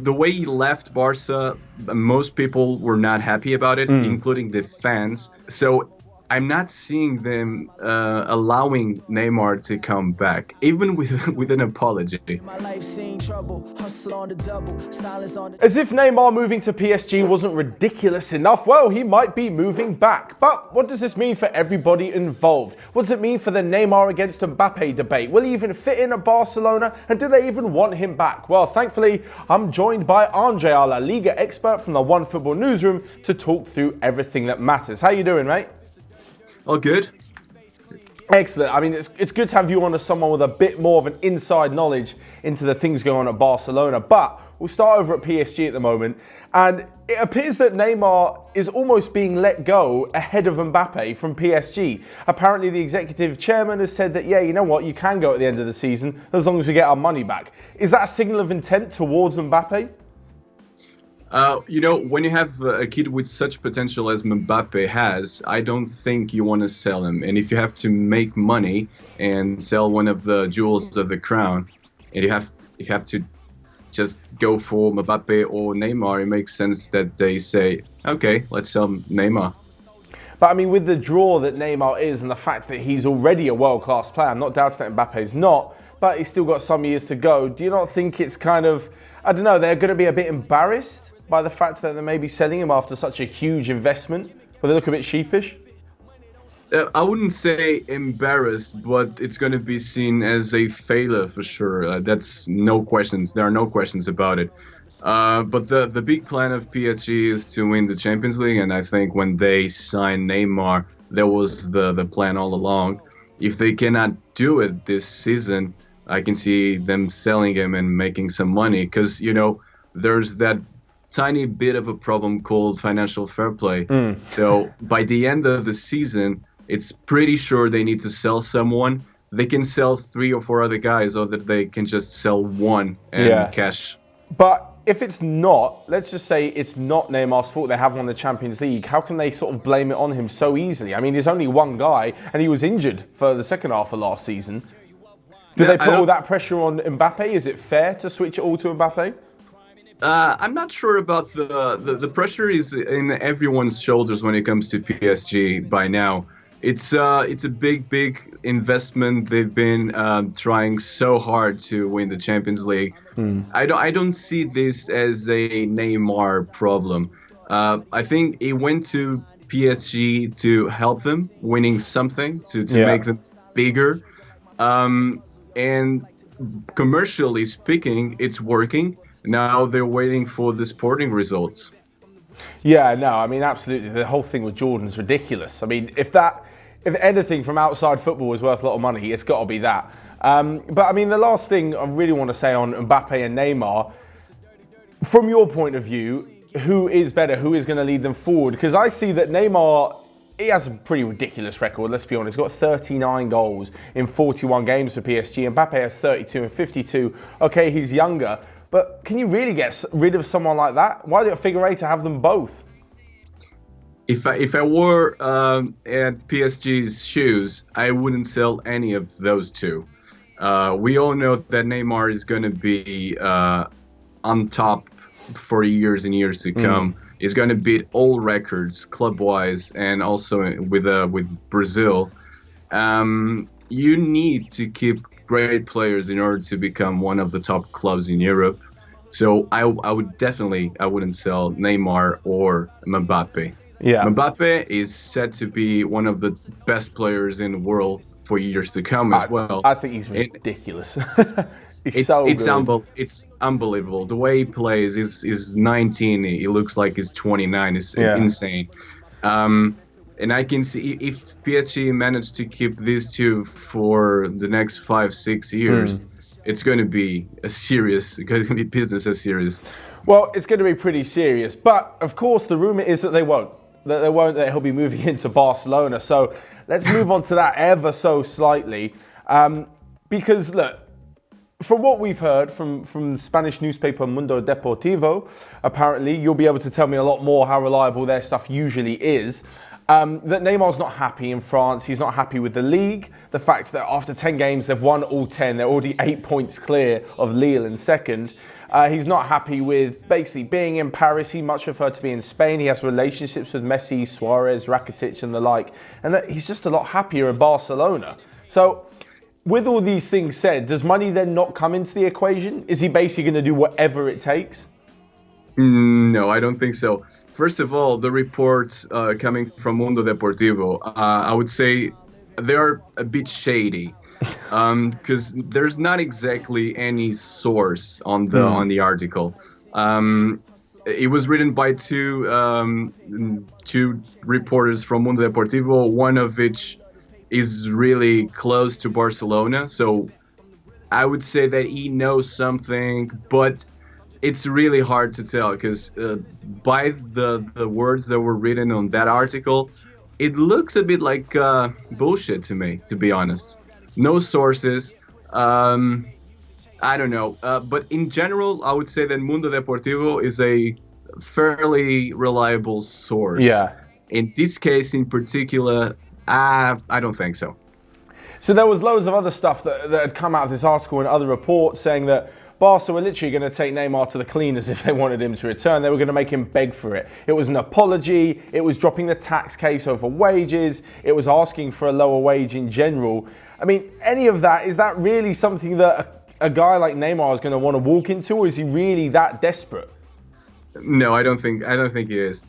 The way he left Barca, most people were not happy about it, including the fans. So I'm not seeing them allowing Neymar to come back, even with with an apology. As if Neymar moving to PSG wasn't ridiculous enough, well, he might be moving back. But what does this mean for everybody involved? What does it mean for the Neymar against Mbappe debate? Will he even fit in at Barcelona? And do they even want him back? Well, thankfully, I'm joined by Andre, our La Liga expert from the Onefootball newsroom, to talk through everything that matters. How you doing, mate? All good. Excellent. I mean, it's good to have you on as someone with a bit more of an inside knowledge into the things going on at Barcelona. But we'll start over at PSG at the moment. And it appears that Neymar is almost being let go ahead of Mbappe from PSG. Apparently, the executive chairman has said that, yeah, you know what, you can go at the end of the season as long as we get our money back. Is that a signal of intent towards Mbappe? When you have a kid with such potential as Mbappe has, I don't think you want to sell him. And if you have to make money and sell one of the jewels of the crown, and you have to just go for Mbappe or Neymar, it makes sense that they say, okay, let's sell Neymar. But I mean, with the draw that Neymar is and the fact that he's already a world-class player, I'm not doubting that Mbappe's not, but he's still got some years to go. Do you not think it's kind of, I don't know, they're going to be a bit embarrassed by the fact that they may be selling him after such a huge investment? Will they look a bit sheepish? I wouldn't say embarrassed, but it's going to be seen as a failure for sure. That's no questions. There are no questions about it. But the big plan of PSG is to win the Champions League, and I think when they signed Neymar, that was the plan all along. If they cannot do it this season, I can see them selling him and making some money because, there's that tiny bit of a problem called financial fair play. So by the end of the season, it's pretty sure they need to sell someone. They can sell 3 or 4 other guys, or that they can just sell one and cash. But if it's not, let's just say it's not Neymar's fault they haven't won the Champions League, how can they sort of blame it on him so easily? I mean, there's only one guy, and he was injured for the second half of last season. Do they put all that pressure on Mbappe? Is it fair to switch it all to Mbappe? I'm not sure about the pressure is in everyone's shoulders when it comes to PSG by now. It's a big investment. They've been trying so hard to win the Champions League. I don't see this as a Neymar problem. I think he went to PSG to help them winning something to make them bigger. And commercially speaking, it's working. Now they're waiting for the sporting results. Yeah, no, I mean, absolutely. The whole thing with Jordan's ridiculous. I mean, if anything from outside football is worth a lot of money, it's got to be that. But I mean, the last thing I really want to say on Mbappe and Neymar, from your point of view, who is better? Who is going to lead them forward? Because I see that Neymar, he has a pretty ridiculous record, let's be honest. He's got 39 goals in 41 games for PSG. Mbappe has 32 and 52. Okay, he's younger. But can you really get rid of someone like that? Why do you figure to have them both? If I were at PSG's shoes, I wouldn't sell any of those two. We all know that Neymar is going to be on top for years and years to come. He's going to beat all records, club-wise, and also with Brazil. You need to keep great players in order to become one of the top clubs in Europe. So I wouldn't sell Neymar or Mbappe. Yeah. Mbappe is said to be one of the best players in the world for years to come as well. I think he's ridiculous. It's unbelievable. The way he plays is 19. He looks like he's 29. It's insane. And I can see if PSG managed to keep these two for the next 5-6 years, it's going to be business as serious. Well, it's going to be pretty serious. But of course, the rumor is that they won't. That he'll be moving into Barcelona. So let's move on to that ever so slightly. Because look, from what we've heard from the Spanish newspaper Mundo Deportivo, apparently you'll be able to tell me a lot more how reliable their stuff usually is. That Neymar's not happy in France. He's not happy with the league. The fact that after 10 games, they've won all 10. They're already 8 points clear of Lille in second. He's not happy with basically being in Paris. He much preferred to be in Spain. He has relationships with Messi, Suarez, Rakitic and the like. And that he's just a lot happier in Barcelona. So with all these things said, does money then not come into the equation? Is he basically going to do whatever it takes? No, I don't think so. First of all, the reports coming from Mundo Deportivo, I would say they are a bit shady, because there's not exactly any source on the article. It was written by two reporters from Mundo Deportivo, one of which is really close to Barcelona, so I would say that he knows something, but it's really hard to tell because by the words that were written on that article, it looks a bit like bullshit to me, to be honest. No sources. I don't know. But in general, I would say that Mundo Deportivo is a fairly reliable source. Yeah. In this case in particular, I don't think so. So there was loads of other stuff that had come out of this article and other reports saying that Barca were literally going to take Neymar to the cleaners if they wanted him to return. They were going to make him beg for it. It was an apology. It was dropping the tax case over wages. It was asking for a lower wage in general. I mean, any of that, is that really something that a guy like Neymar is going to want to walk into, or is he really that desperate? No, I don't think he is.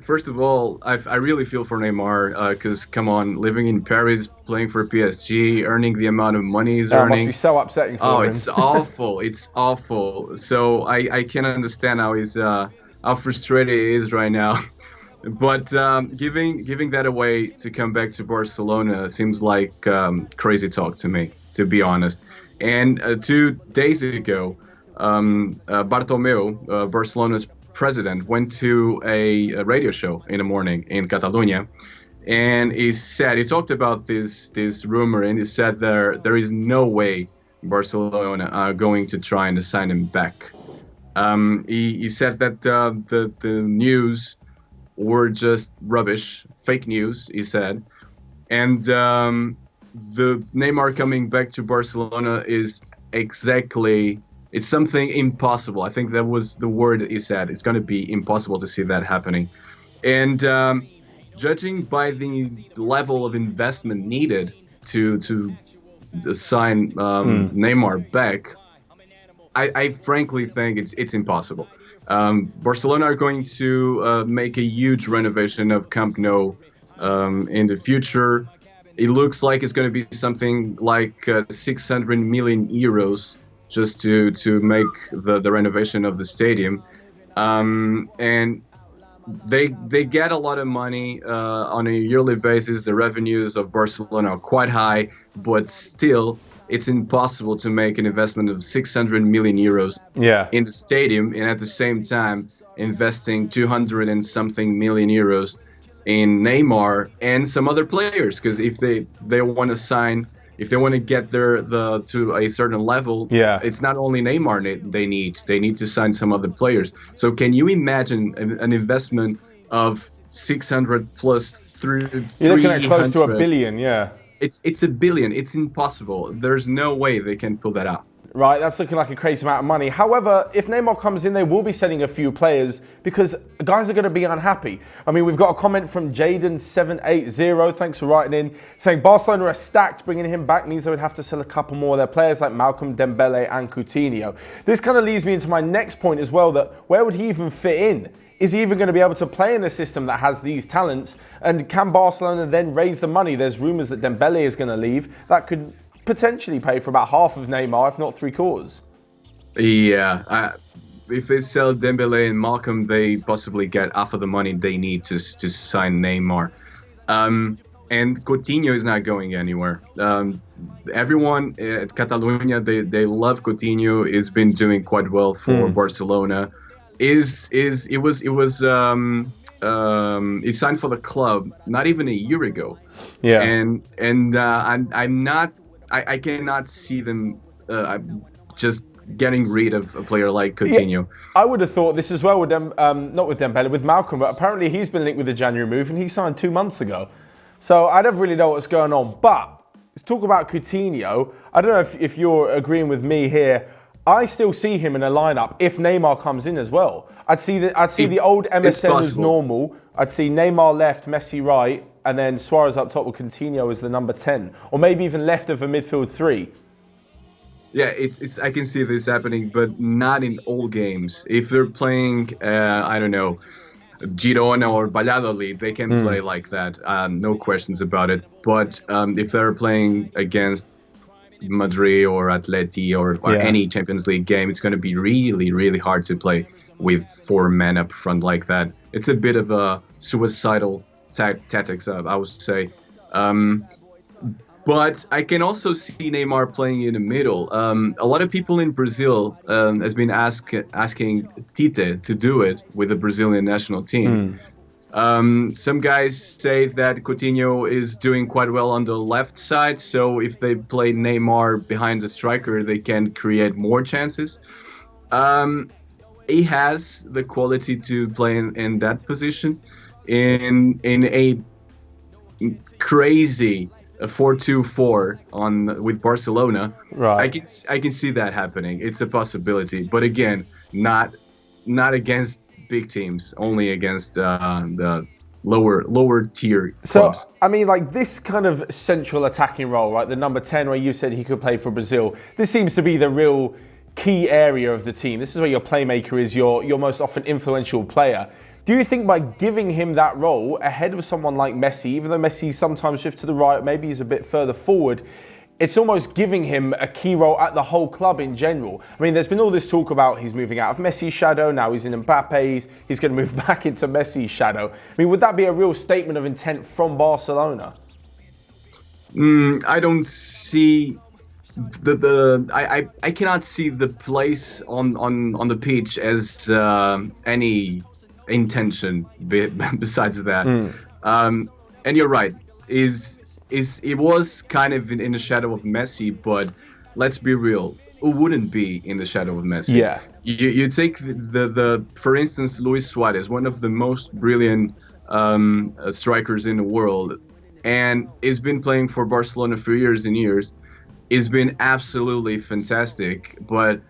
First of all, I really feel for Neymar because, come on, living in Paris, playing for PSG, earning the amount of money he's earning. It must be so upsetting for him. Oh, it's awful. It's awful. So I can understand how frustrated he is right now. But giving that away to come back to Barcelona seems like crazy talk to me, to be honest. And 2 days ago, Bartomeu, Barcelona's president, went to a radio show in the morning in Catalonia, and he talked about this rumor, and he said there is no way Barcelona are going to try and sign him back. He said that the news were just rubbish, fake news, he said, and the Neymar coming back to Barcelona is it's something impossible. I think that was the word he said. It's going to be impossible to see that happening. And judging by the level of investment needed to sign Neymar back, I frankly think it's impossible. Barcelona are going to make a huge renovation of Camp Nou in the future. It looks like it's going to be something like 600 million euros just to make the renovation of the stadium, and they get a lot of money on a yearly basis. The revenues of Barcelona are quite high, but still it's impossible to make an investment of 600 million euros in the stadium, and at the same time investing 200 and something million euros in Neymar and some other players, because if they want to sign, if they want to get to a certain level, it's not only Neymar they need to sign some other players. So can you imagine an investment of 600 plus through 300? You're looking at close to $1 billion, It's $1 billion. It's impossible. There's no way they can pull that out. Right, that's looking like a crazy amount of money. However, if Neymar comes in, they will be selling a few players because guys are going to be unhappy. I mean, we've got a comment from Jaden780, thanks for writing in, saying Barcelona are stacked. Bringing him back means they would have to sell a couple more of their players like Malcolm, Dembele and Coutinho. This kind of leads me into my next point as well, that where would he even fit in? Is he even going to be able to play in a system that has these talents? And can Barcelona then raise the money? There's rumours that Dembele is going to leave. That could potentially pay for about half of Neymar, if not 3/4. Yeah, if they sell Dembele and Malcolm, they possibly get half of the money they need to sign Neymar. And Coutinho is not going anywhere. Everyone at Catalonia, they love Coutinho. He's been doing quite well for Barcelona. He signed for the club not even a year ago. Yeah, and I cannot see them just getting rid of a player like Yeah, Coutinho. I would have thought this as well with them, not with Dembele, with Malcolm, but apparently he's been linked with the January move and he signed 2 months ago. So I don't really know what's going on. But let's talk about Coutinho. I don't know if you're agreeing with me here. I still see him in a lineup if Neymar comes in as well. I'd see the old MSN as normal. I'd see Neymar left, Messi right, and then Suarez up top with Coutinho as the number 10, or maybe even left of a midfield 3. Yeah, it's I can see this happening, but not in all games. If they're playing, I don't know, Girona or Valladolid, they can play like that. No questions about it. But if they're playing against Madrid or Atleti or any Champions League game, it's going to be really, really hard to play with 4 men up front like that. It's a bit of a suicidal tactics, I would say. But I can also see Neymar playing in the middle. A lot of people in Brazil has been asking Tite to do it with the Brazilian national team. Some guys say that Coutinho is doing quite well on the left side, so if they play Neymar behind the striker, they can create more chances. He has the quality to play in that position. In a crazy 4-2-4 with Barcelona, Right. I can see that happening. It's a possibility, but again, not against big teams, only against the lower tier clubs. So, I mean, like this kind of central attacking role, right? The number 10, where you said he could play for Brazil. This seems to be the real key area of the team. This is where your playmaker is, your most often influential player. Do you think by giving him that role ahead of someone like Messi, even though Messi sometimes shifts to the right, maybe he's a bit further forward, it's almost giving him a key role at the whole club in general? I mean, there's been all this talk about he's moving out of Messi's shadow, now he's in Mbappe's, he's going to move back into Messi's shadow. I mean, would that be a real statement of intent from Barcelona? I don't see I cannot see the place on the pitch as any intention besides that. And you're right, it was kind of in the shadow of Messi, but let's be real, who wouldn't be in the shadow of Messi? Yeah. You take the for instance, Luis Suarez, one of the most brilliant strikers in the world, and he's been playing for Barcelona for years and years. It's been absolutely fantastic, but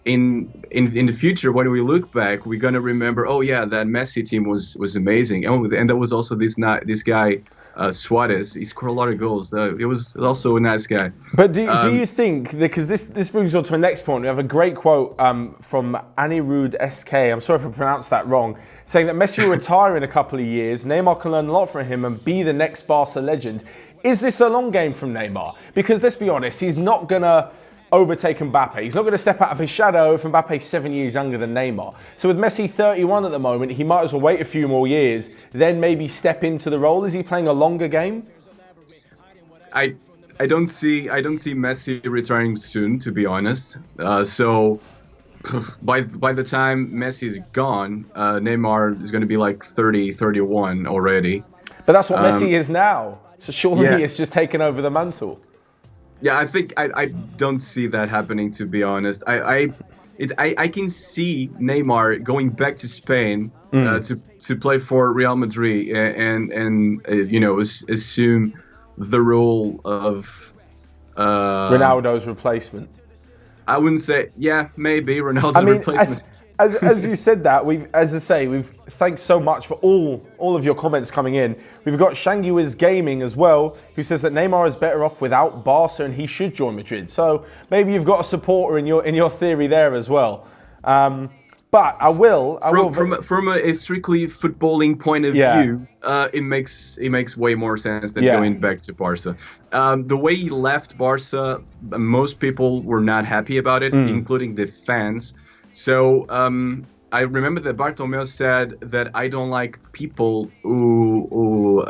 in the future, when we look back, we're gonna remember, oh yeah, that Messi team was amazing, and there was also this guy Suarez. He scored a lot of goals. He was also a nice guy. But do you think, because this brings on to a next point, we have a great quote from Anirudh SK, I'm sorry if I pronounced that wrong, saying that Messi will retire in a couple of years, Neymar can learn a lot from him and be the next Barca legend. Is this a long game from Neymar? Because let's be honest, he's not going to overtake Mbappe. He's not going to step out of his shadow if Mbappe's 7 years younger than Neymar. So with Messi 31 at the moment, he might as well wait a few more years, then maybe step into the role. Is he playing a longer game? I don't see Messi retiring soon, to be honest. So by the time Messi is gone, Neymar is going to be like 30, 31 already. But that's what Messi is now. So surely Yeah. it's just taken over the mantle. Yeah, I think I don't see that happening, to be honest. I can see Neymar going back to Spain to play for Real Madrid and assume the role of Ronaldo's replacement. I wouldn't say, yeah, maybe Ronaldo's replacement. As you said that, we've thanks so much for all of your comments coming in. We've got Shangy Wiz Gaming as well, who says that Neymar is better off without Barca and he should join Madrid. So maybe you've got a supporter in your theory there as well. But I will from a strictly footballing point of view, it makes way more sense than going back to Barca. The way he left Barca, most people were not happy about it, including the fans. So I remember that Bartomeu said that I don't like people who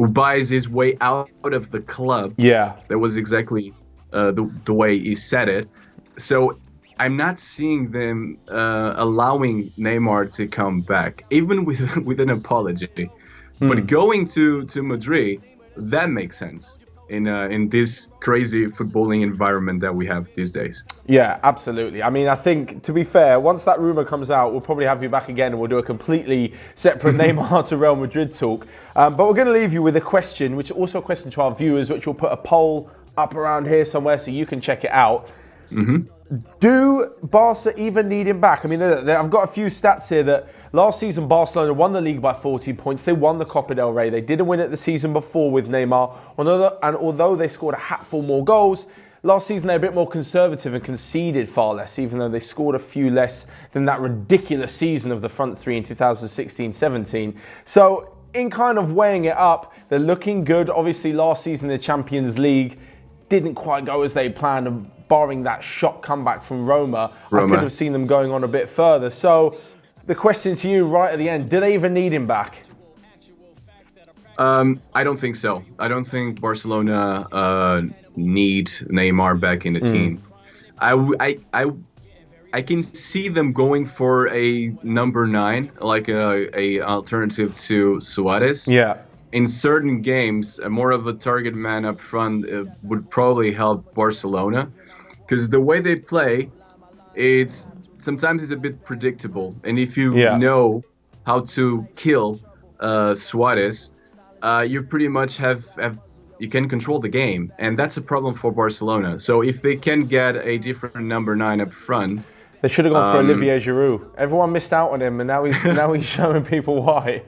buys his way out of the club. Yeah, that was exactly the way he said it. So I'm not seeing them allowing Neymar to come back, even with an apology. But going to Madrid, that makes sense. in this crazy footballing environment that we have these days. Yeah, absolutely. I mean, I think, to be fair, once that rumour comes out, we'll probably have you back again and we'll do a completely separate Neymar to Real Madrid talk. But we're going to leave you with a question, which is also a question to our viewers, which we'll put a poll up around here somewhere so you can check it out. Do Barca even need him back? I mean, I've got a few stats here that last season Barcelona won the league by 14 points. They won the Copa del Rey. They didn't win it the season before with Neymar. And although they scored a hatful more goals, last season they're a bit more conservative and conceded far less, even though they scored a few less than that ridiculous season of the front three in 2016-17. So in kind of weighing it up, they're looking good. Obviously, last season the Champions League didn't quite go as they planned, and barring that shock comeback from Roma, I could have seen them going on a bit further. So the question to you right at the end, do they even need him back? I don't think so. I don't think Barcelona need Neymar back in the team. I can see them going for a number 9, like a alternative to Suarez. Yeah. In certain games, more of a target man up front would probably help Barcelona, because the way they play, sometimes it's a bit predictable, and if you know how to kill Suarez, you pretty much you can control the game, and that's a problem for Barcelona. So if they can get a different number 9 up front, they should have gone for Olivier Giroud. Everyone missed out on him, and now he's showing people why.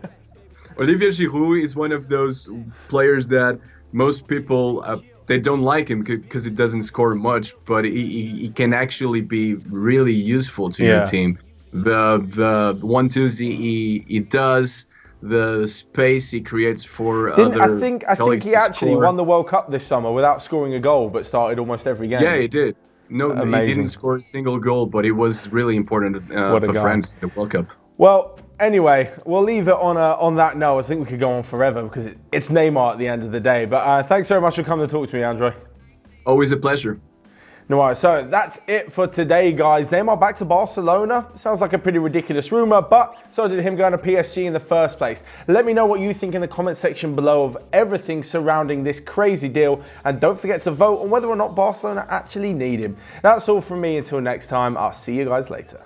Olivier Giroud is one of those players that most people they don't like him because he doesn't score much, but he can actually be really useful to your team. The 1-2s he does, the space he creates for other I think he actually won the World Cup this summer without scoring a goal, but started almost every game. Yeah, he did. No, Amazing. He didn't score a single goal, but he was really important for France in the World Cup. Well, anyway, we'll leave it on that note. I think we could go on forever because it's Neymar at the end of the day. But thanks very much for coming to talk to me, Andre. Always a pleasure. No worries. So that's it for today, guys. Neymar back to Barcelona. Sounds like a pretty ridiculous rumour, but so did him going to PSG in the first place. Let me know what you think in the comment section below of everything surrounding this crazy deal. And don't forget to vote on whether or not Barcelona actually need him. That's all from me. Until next time, I'll see you guys later.